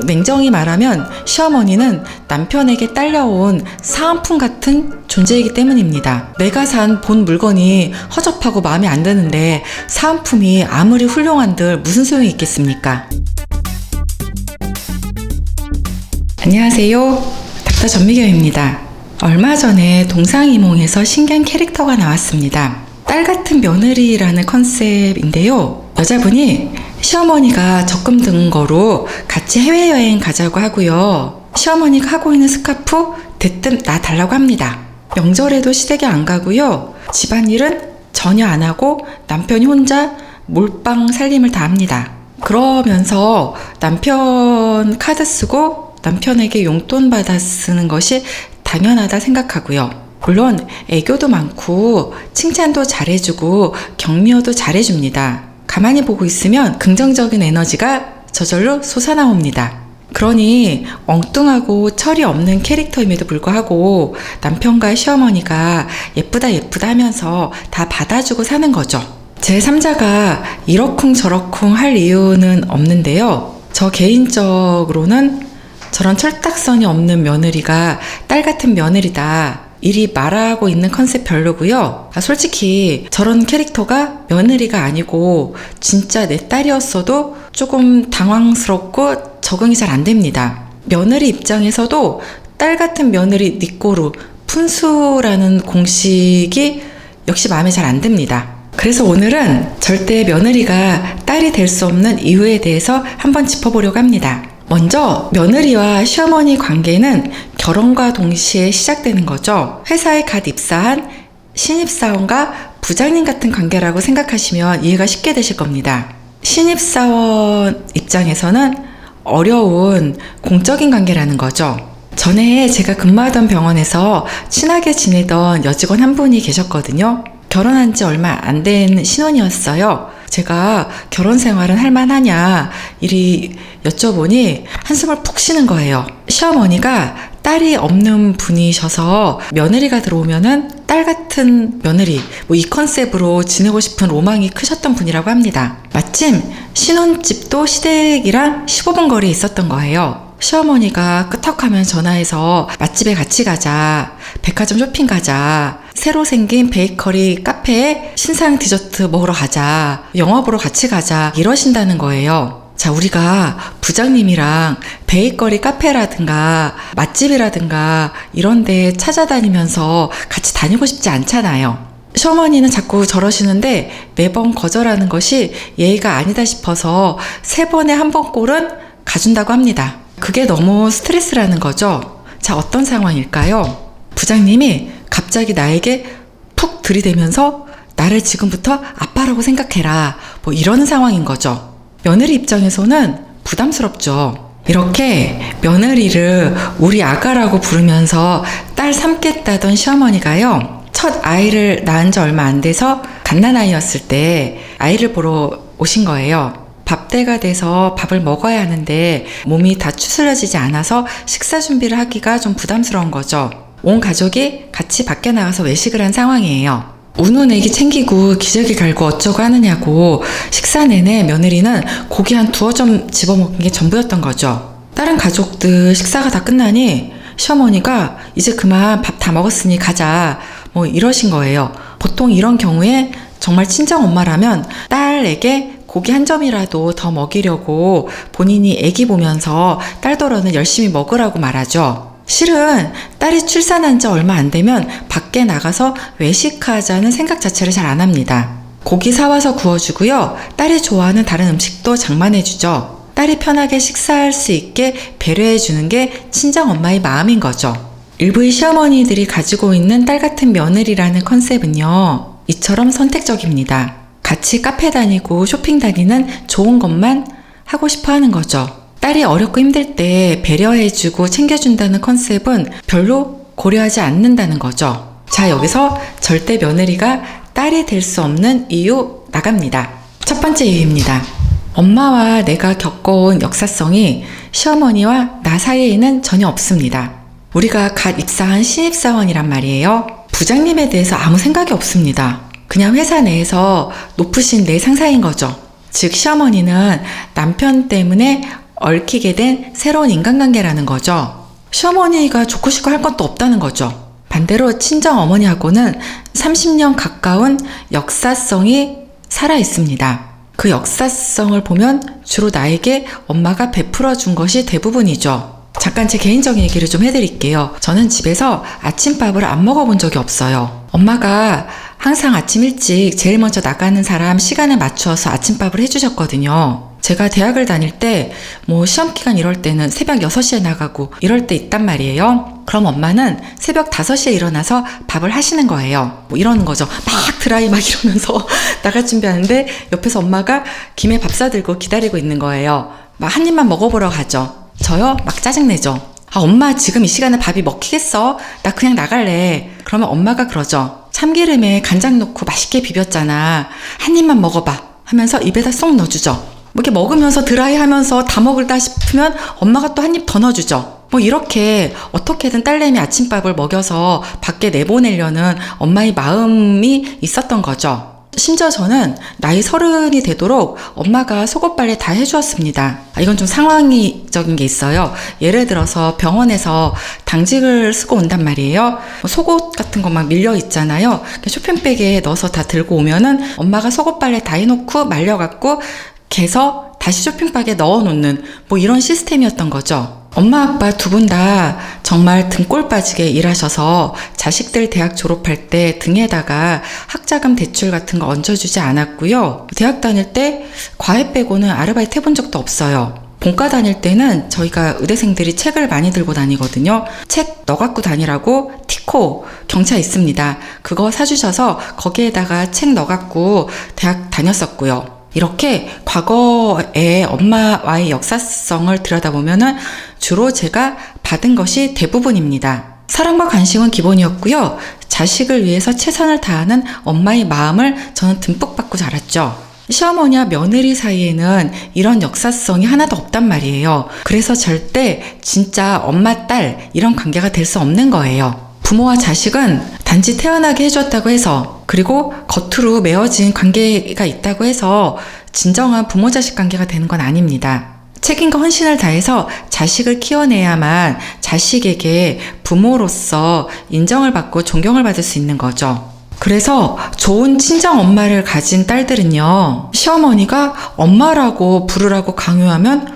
냉정히 말하면 시어머니는 남편에게 딸려온 사은품 같은 존재이기 때문입니다. 내가 산 본 물건이 허접하고 마음에 안 드는데 사은품이 아무리 훌륭한들 무슨 소용이 있겠습니까? 안녕하세요. 닥터 전미경입니다. 얼마 전에 동상이몽에서 신기한 캐릭터가 나왔습니다. 딸 같은 며느리라는 컨셉인데요. 여자분이 시어머니가 적금 든 거로 같이 해외여행 가자고 하고요. 시어머니가 하고 있는 스카프 대뜸 나 달라고 합니다. 명절에도 시댁에 안 가고요. 집안일은 전혀 안 하고 남편이 혼자 몰빵 살림을 다 합니다. 그러면서 남편 카드 쓰고 남편에게 용돈 받아 쓰는 것이 당연하다 생각하고요. 물론 애교도 많고 칭찬도 잘해주고 격려도 잘해줍니다. 가만히 보고 있으면 긍정적인 에너지가 저절로 솟아나옵니다. 그러니 엉뚱하고 철이 없는 캐릭터임에도 불구하고 남편과 시어머니가 예쁘다 하면서 다 받아주고 사는 거죠. 제3자가 이러쿵저러쿵 할 이유는 없는데요. 저 개인적으로는 저런 철딱선이 없는 며느리가 딸 같은 며느리다 이리 말하고 있는 컨셉 별로고요. 솔직히 저런 캐릭터가 며느리가 아니고 진짜 내 딸이었어도 조금 당황스럽고 적응이 잘 안 됩니다. 며느리 입장에서도 딸 같은 며느리 니꼬루 푼수라는 공식이 역시 마음에 잘 안 듭니다. 그래서 오늘은 절대 며느리가 딸이 될 수 없는 이유에 대해서 한번 짚어보려고 합니다. 먼저 며느리와 시어머니 관계는 결혼과 동시에 시작되는 거죠. 회사에 갓 입사한 신입사원과 부장님 같은 관계라고 생각하시면 이해가 쉽게 되실 겁니다. 신입사원 입장에서는 어려운 공적인 관계라는 거죠. 전에 제가 근무하던 병원에서 친하게 지내던 여직원 한 분이 계셨거든요. 결혼한 지 얼마 안 된 신혼이었어요. 제가 결혼 생활은 할만하냐 이리 여쭤보니 한숨을 푹 쉬는 거예요. 시어머니가 딸이 없는 분이셔서 며느리가 들어오면은 딸 같은 며느리 이 컨셉으로 지내고 싶은 로망이 크셨던 분이라고 합니다. 마침 신혼집도 시댁이랑 15분 거리에 있었던 거예요. 시어머니가 끄떡하면 전화해서 맛집에 같이 가자, 백화점 쇼핑 가자, 새로 생긴 베이커리 카페에 신상 디저트 먹으러 가자, 영화 보러 같이 가자 이러신다는 거예요. 자, 우리가 부장님이랑 베이커리 카페라든가 맛집이라든가 이런 데 찾아다니면서 같이 다니고 싶지 않잖아요. 시어머니는 자꾸 저러시는데 매번 거절하는 것이 예의가 아니다 싶어서 3번에 1번 꼴은 가준다고 합니다. 그게 너무 스트레스라는 거죠. 자, 어떤 상황일까요? 부장님이 갑자기 나에게 푹 들이대면서 나를 지금부터 아빠라고 생각해라 이런 상황인 거죠. 며느리 입장에서는 부담스럽죠. 이렇게 며느리를 우리 아가라고 부르면서 딸 삼겠다던 시어머니가요, 첫 아이를 낳은 지 얼마 안 돼서 갓난아이였을 때 아이를 보러 오신 거예요. 밥때가 돼서 밥을 먹어야 하는데 몸이 다 추스려지지 않아서 식사 준비를 하기가 좀 부담스러운 거죠. 온 가족이 같이 밖에 나가서 외식을 한 상황이에요. 우는 애기 챙기고 기저귀 갈고 어쩌고 하느냐고 식사 내내 며느리는 고기 한 2점 집어먹은 게 전부였던 거죠. 다른 가족들 식사가 다 끝나니 시어머니가 이제 그만 밥 다 먹었으니 가자 이러신 거예요. 보통 이런 경우에 정말 친정엄마라면 딸에게 고기 1점이라도 더 먹이려고 본인이 애기 보면서 딸더러는 열심히 먹으라고 말하죠. 실은 딸이 출산한 지 얼마 안 되면 밖에 나가서 외식하자는 생각 자체를 잘 안 합니다. 고기 사와서 구워주고요. 딸이 좋아하는 다른 음식도 장만해주죠. 딸이 편하게 식사할 수 있게 배려해주는 게 친정엄마의 마음인 거죠. 일부의 시어머니들이 가지고 있는 딸 같은 며느리라는 컨셉은요, 이처럼 선택적입니다. 같이 카페 다니고 쇼핑 다니는 좋은 것만 하고 싶어 하는 거죠. 딸이 어렵고 힘들 때 배려해주고 챙겨준다는 컨셉은 별로 고려하지 않는다는 거죠. 자, 여기서 절대 며느리가 딸이 될 수 없는 이유 나갑니다. 첫 번째 이유입니다. 엄마와 내가 겪어온 역사성이 시어머니와 나 사이에는 전혀 없습니다. 우리가 갓 입사한 신입사원이란 말이에요. 부장님에 대해서 아무 생각이 없습니다. 그냥 회사 내에서 높으신 내 상사인 거죠. 즉 시어머니는 남편 때문에 얽히게 된 새로운 인간관계라는 거죠. 시어머니가 좋고 싶고 할 것도 없다는 거죠. 반대로 친정어머니하고는 30년 가까운 역사성이 살아 있습니다. 그 역사성을 보면 주로 나에게 엄마가 베풀어 준 것이 대부분이죠. 잠깐 제 개인적인 얘기를 좀 해드릴게요. 저는 집에서 아침밥을 안 먹어본 적이 없어요. 엄마가 항상 아침 일찍 제일 먼저 나가는 사람 시간에 맞추어서 아침밥을 해주셨거든요. 제가 대학을 다닐 때 시험기간 이럴 때는 새벽 6시에 나가고 이럴 때 있단 말이에요. 그럼 엄마는 새벽 5시에 일어나서 밥을 하시는 거예요. 이러는 거죠. 막 드라이 막 이러면서 나갈 준비하는데 옆에서 엄마가 김에 밥 싸들고 기다리고 있는 거예요. 막 한 입만 먹어보러 가죠. 저요? 막 짜증내죠. 엄마 지금 이 시간에 밥이 먹히겠어? 나 그냥 나갈래. 그러면 엄마가 그러죠. 참기름에 간장 넣고 맛있게 비볐잖아. 한 입만 먹어봐 하면서 입에다 쏙 넣어주죠. 이렇게 먹으면서 드라이 하면서 다 먹을다 싶으면 엄마가 또 한 입 더 넣어주죠. 이렇게 어떻게든 딸내미 아침밥을 먹여서 밖에 내보내려는 엄마의 마음이 있었던 거죠. 심지어 저는 나이 30이 되도록 엄마가 속옷빨래 다 해주었습니다. 이건 좀 상황적인 게 있어요. 예를 들어서 병원에서 당직을 쓰고 온단 말이에요. 속옷 같은 거 막 밀려 있잖아요. 쇼핑백에 넣어서 다 들고 오면은 엄마가 속옷빨래 다 해놓고 말려갖고 개서 다시 쇼핑백에 넣어놓는 이런 시스템이었던 거죠. 엄마 아빠 두 분 다 정말 등골 빠지게 일하셔서 자식들 대학 졸업할 때 등에다가 학자금 대출 같은 거 얹어주지 않았고요. 대학 다닐 때 과외 빼고는 아르바이트 해본 적도 없어요. 본과 다닐 때는 저희가 의대생들이 책을 많이 들고 다니거든요. 책 넣어 갖고 다니라고 티코 경차 있습니다. 그거 사주셔서 거기에다가 책 넣어 갖고 대학 다녔었고요. 이렇게 과거의 엄마와의 역사성을 들여다보면은 주로 제가 받은 것이 대부분입니다. 사랑과 관심은 기본이었고요. 자식을 위해서 최선을 다하는 엄마의 마음을 저는 듬뿍 받고 자랐죠. 시어머니와 며느리 사이에는 이런 역사성이 하나도 없단 말이에요. 그래서 절대 진짜 엄마, 딸 이런 관계가 될 수 없는 거예요. 부모와 자식은 단지 태어나게 해줬다고 해서 그리고 겉으로 맺어진 관계가 있다고 해서 진정한 부모-자식 관계가 되는 건 아닙니다. 책임과 헌신을 다해서 자식을 키워내야만 자식에게 부모로서 인정을 받고 존경을 받을 수 있는 거죠. 그래서 좋은 친정 엄마를 가진 딸들은요, 시어머니가 엄마라고 부르라고 강요하면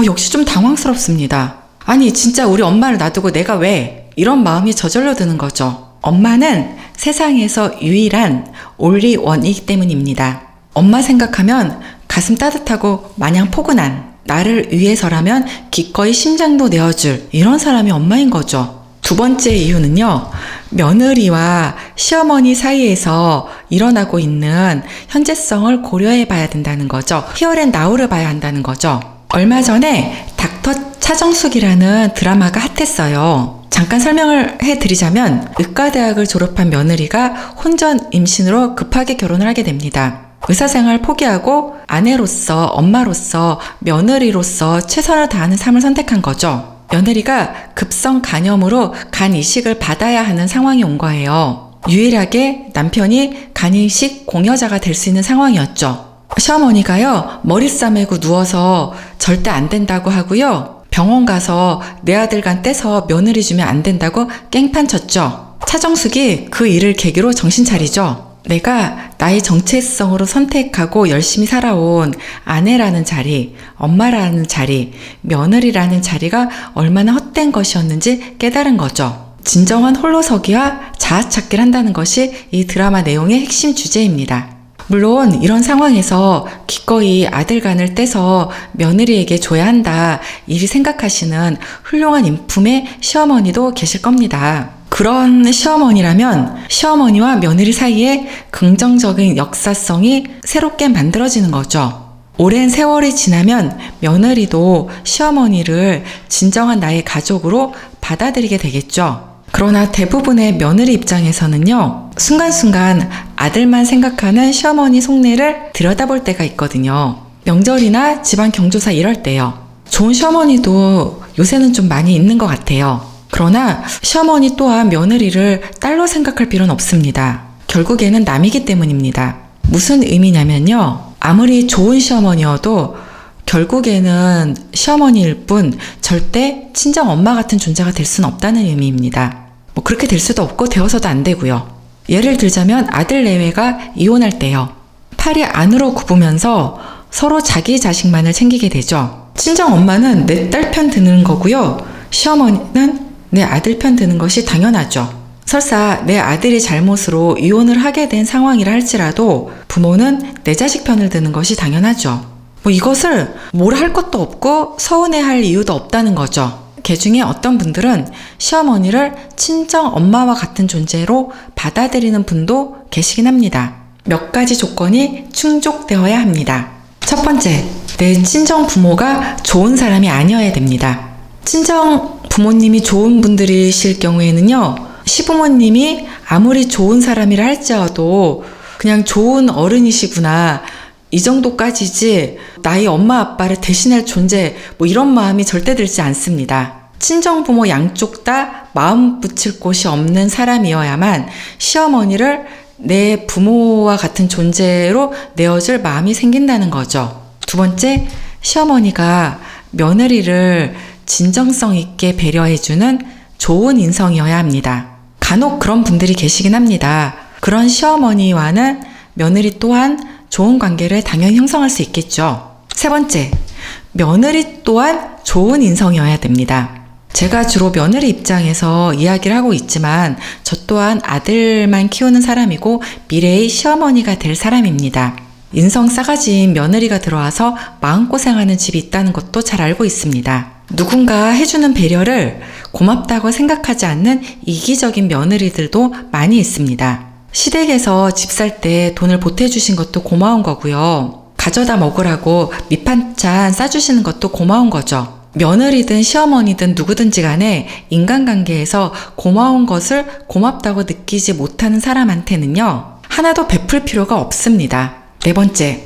역시 좀 당황스럽습니다. 아니 진짜 우리 엄마를 놔두고 내가 왜? 이런 마음이 저절로 드는 거죠. 엄마는 세상에서 유일한 only one이기 때문입니다. 엄마 생각하면 가슴 따뜻하고 마냥 포근한, 나를 위해서라면 기꺼이 심장도 내어줄 이런 사람이 엄마인 거죠. 두 번째 이유는요, 며느리와 시어머니 사이에서 일어나고 있는 현재성을 고려해 봐야 된다는 거죠. 히어 앤 나우를 봐야 한다는 거죠. 얼마 전에 닥터 차정숙이라는 드라마가 핫했어요. 잠깐 설명을 해드리자면 의과대학을 졸업한 며느리가 혼전 임신으로 급하게 결혼을 하게 됩니다. 의사생활 포기하고 아내로서, 엄마로서, 며느리로서 최선을 다하는 삶을 선택한 거죠. 며느리가 급성 간염으로 간 이식을 받아야 하는 상황이 온 거예요. 유일하게 남편이 간 이식 공여자가 될 수 있는 상황이었죠. 시어머니가요, 머리 싸매고 누워서 절대 안 된다고 하고요. 병원 가서 내 아들 간 떼서 며느리 주면 안 된다고 깽판 쳤죠. 차정숙이 그 일을 계기로 정신 차리죠. 내가 나의 정체성으로 선택하고 열심히 살아온 아내라는 자리, 엄마라는 자리, 며느리라는 자리가 얼마나 헛된 것이었는지 깨달은 거죠. 진정한 홀로서기와 자아찾기를 한다는 것이 이 드라마 내용의 핵심 주제입니다. 물론 이런 상황에서 기꺼이 아들간을 떼서 며느리에게 줘야 한다, 이리 생각하시는 훌륭한 인품의 시어머니도 계실 겁니다. 그런 시어머니라면 시어머니와 며느리 사이에 긍정적인 역사성이 새롭게 만들어지는 거죠. 오랜 세월이 지나면 며느리도 시어머니를 진정한 나의 가족으로 받아들이게 되겠죠. 그러나 대부분의 며느리 입장에서는요, 순간순간 아들만 생각하는 시어머니 속내를 들여다볼 때가 있거든요. 명절이나 집안 경조사 이럴 때요. 좋은 시어머니도 요새는 좀 많이 있는 것 같아요. 그러나 시어머니 또한 며느리를 딸로 생각할 필요는 없습니다. 결국에는 남이기 때문입니다. 무슨 의미냐면요, 아무리 좋은 시어머니여도 결국에는 시어머니일 뿐 절대 친정 엄마 같은 존재가 될 수는 없다는 의미입니다. 뭐 그렇게 될 수도 없고 되어서도 안 되고요. 예를 들자면 아들 내외가 이혼할 때요. 팔이 안으로 굽으면서 서로 자기 자식만을 챙기게 되죠. 친정 엄마는 내 딸 편 드는 거고요. 시어머니는 내 아들 편 드는 것이 당연하죠. 설사 내 아들이 잘못으로 이혼을 하게 된 상황이라 할지라도 부모는 내 자식 편을 드는 것이 당연하죠. 뭐 이것을 뭘 할 것도 없고 서운해할 이유도 없다는 거죠. 개중에 어떤 분들은 시어머니를 친정 엄마와 같은 존재로 받아들이는 분도 계시긴 합니다. 몇 가지 조건이 충족되어야 합니다. 첫 번째, 내 친정 부모가 좋은 사람이 아니어야 됩니다. 친정 부모님이 좋은 분들이실 경우에는요, 시부모님이 아무리 좋은 사람이라 할지라도 그냥 좋은 어른이시구나, 이 정도까지지 나의 엄마 아빠를 대신할 존재, 뭐 이런 마음이 절대 들지 않습니다. 친정 부모 양쪽 다 마음 붙일 곳이 없는 사람이어야만 시어머니를 내 부모와 같은 존재로 내어줄 마음이 생긴다는 거죠. 두 번째, 시어머니가 며느리를 진정성 있게 배려해주는 좋은 인성이어야 합니다. 간혹 그런 분들이 계시긴 합니다. 그런 시어머니와는 며느리 또한 좋은 관계를 당연히 형성할 수 있겠죠. 세 번째, 며느리 또한 좋은 인성이어야 됩니다. 제가 주로 며느리 입장에서 이야기를 하고 있지만 저 또한 아들만 키우는 사람이고 미래의 시어머니가 될 사람입니다. 인성 싸가지인 며느리가 들어와서 마음고생하는 집이 있다는 것도 잘 알고 있습니다. 누군가 해주는 배려를 고맙다고 생각하지 않는 이기적인 며느리들도 많이 있습니다. 시댁에서 집 살 때 돈을 보태주신 것도 고마운 거고요. 가져다 먹으라고 밑반찬 싸주시는 것도 고마운 거죠. 며느리든 시어머니든 누구든지 간에 인간관계에서 고마운 것을 고맙다고 느끼지 못하는 사람한테는요, 하나도 베풀 필요가 없습니다. 네 번째,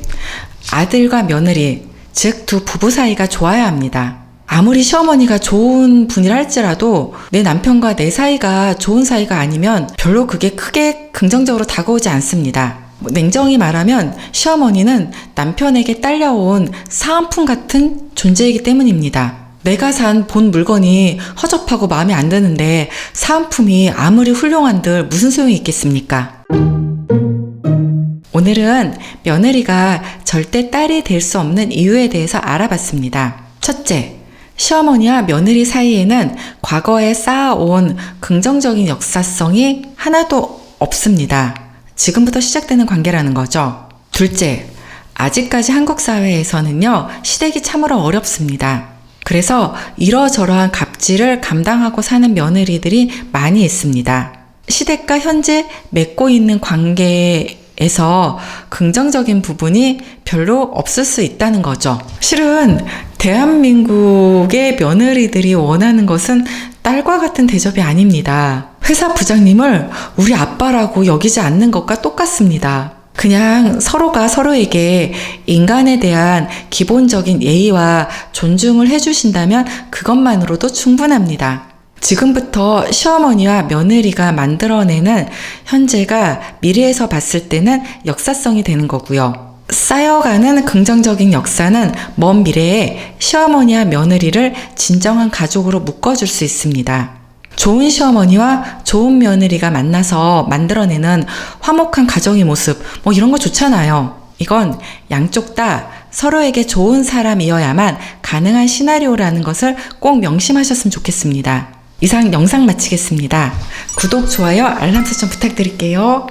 아들과 며느리, 즉 두 부부 사이가 좋아야 합니다. 아무리 시어머니가 좋은 분이라 할지라도 내 남편과 내 사이가 좋은 사이가 아니면 별로 그게 크게 긍정적으로 다가오지 않습니다. 냉정히 말하면 시어머니는 남편에게 딸려온 사은품 같은 존재이기 때문입니다. 내가 산 본 물건이 허접하고 마음에 안 드는데 사은품이 아무리 훌륭한들 무슨 소용이 있겠습니까? 오늘은 며느리가 절대 딸이 될 수 없는 이유에 대해서 알아봤습니다. 첫째, 시어머니와 며느리 사이에는 과거에 쌓아온 긍정적인 역사성이 하나도 없습니다. 지금부터 시작되는 관계라는 거죠. 둘째, 아직까지 한국 사회에서는요, 시댁이 참으로 어렵습니다. 그래서 이러저러한 갑질을 감당하고 사는 며느리들이 많이 있습니다. 시댁과 현재 맺고 있는 관계에서 긍정적인 부분이 별로 없을 수 있다는 거죠. 실은 대한민국의 며느리들이 원하는 것은 딸과 같은 대접이 아닙니다. 회사 부장님을 우리 아빠라고 여기지 않는 것과 똑같습니다. 그냥 서로가 서로에게 인간에 대한 기본적인 예의와 존중을 해주신다면 그것만으로도 충분합니다. 지금부터 시어머니와 며느리가 만들어내는 현재가 미래에서 봤을 때는 역사성이 되는 거고요. 쌓여가는 긍정적인 역사는 먼 미래에 시어머니와 며느리를 진정한 가족으로 묶어줄 수 있습니다. 좋은 시어머니와 좋은 며느리가 만나서 만들어내는 화목한 가정의 모습, 뭐 이런 거 좋잖아요. 이건 양쪽 다 서로에게 좋은 사람이어야만 가능한 시나리오라는 것을 꼭 명심하셨으면 좋겠습니다. 이상 영상 마치겠습니다. 구독, 좋아요, 알람 설정 부탁드릴게요.